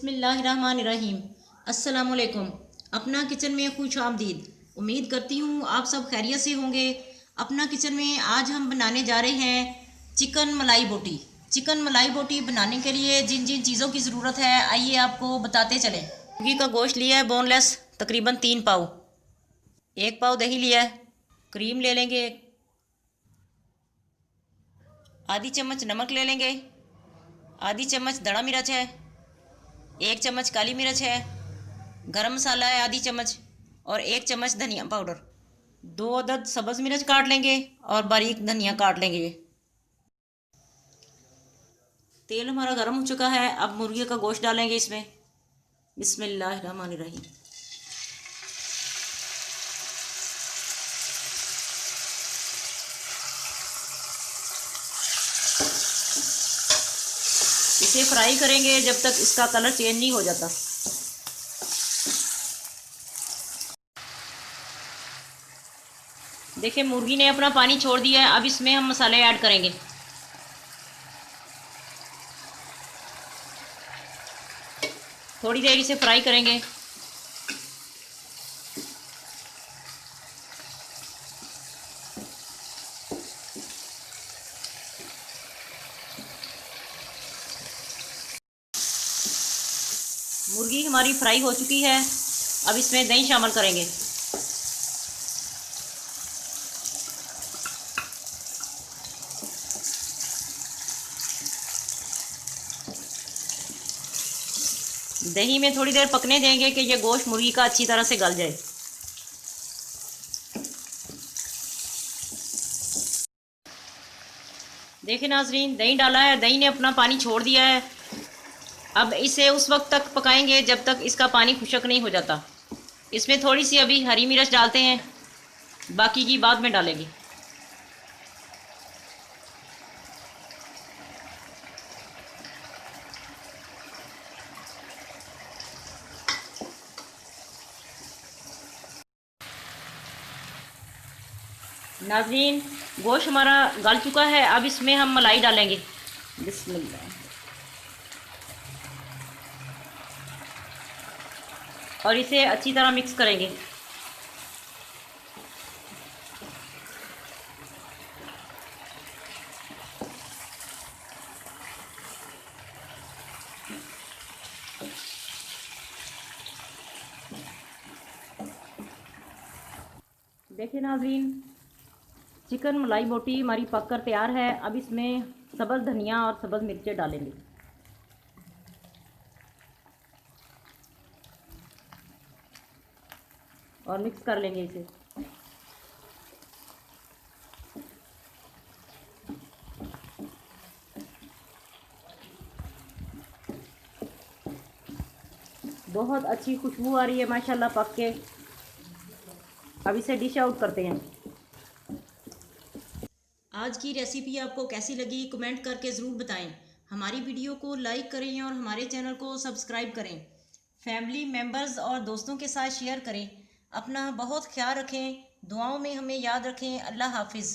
बिस्मिल्लाहिर्रहमानिर्रहीम। अस्सलामुअलैकुम। अपना किचन में खुश आमदीद। उम्मीद करती हूँ आप सब खैरियत से होंगे। अपना किचन में आज हम बनाने जा रहे हैं चिकन मलाई बोटी। चिकन मलाई बोटी बनाने के लिए जिन जिन चीज़ों की ज़रूरत है आइए आपको बताते चलें। मुर्गी का गोश्त लिया है बोनलेस तकरीबन 3 पाव। 1 पाव दही लिया है। क्रीम ले लेंगे। आधी चम्मच नमक ले लेंगे। आधी चम्मच धड़ा मिर्च है। 1 चम्मच काली मिर्च है। गरम मसाला है आधी चम्मच और 1 चम्मच धनिया पाउडर। 2 अदद सब्ज़ मिर्च काट लेंगे और बारीक धनिया काट लेंगे। तेल हमारा गर्म हो चुका है। अब मुर्गी का गोश्त डालेंगे इसमें। बिस्मिल्लाहिर्रहमानिर्रहीम। इसे फ्राई करेंगे जब तक इसका कलर चेंज नहीं हो जाता। देखिए मुर्गी ने अपना पानी छोड़ दिया है। अब इसमें हम मसाले ऐड करेंगे। थोड़ी देर इसे फ्राई करेंगे। मुर्गी हमारी फ्राई हो चुकी है। अब इसमें दही शामिल करेंगे। दही में थोड़ी देर पकने देंगे कि ये गोश्त मुर्गी का अच्छी तरह से गल जाए। देखिए नाजरीन, दही डाला है। दही ने अपना पानी छोड़ दिया है। अब इसे उस वक्त तक पकाएंगे जब तक इसका पानी खुश्क नहीं हो जाता। इसमें थोड़ी सी अभी हरी मिर्च डालते हैं, बाकी की बाद में डालेंगे। नाजरीन, गोश्त हमारा गल चुका है। अब इसमें हम मलाई डालेंगे। बिस्मिल्लाह। और इसे अच्छी तरह मिक्स करेंगे। देखिए नाजरीन, चिकन मलाई बोटी हमारी पक कर तैयार है। अब इसमें सब्ज़ धनिया और सब्ज़ मिर्चें डालेंगे। और मिक्स कर लेंगे इसे। बहुत अच्छी खुशबू आ रही है माशाल्लाह पक के। अब इसे डिश आउट करते हैं। आज की रेसिपी आपको कैसी लगी कमेंट करके ज़रूर बताएं। हमारी वीडियो को लाइक करें और हमारे चैनल को सब्सक्राइब करें। फैमिली मेम्बर्स और दोस्तों के साथ शेयर करें। अपना बहुत ख्याल रखें। दुआओं में हमें याद रखें। अल्लाह हाफिज़।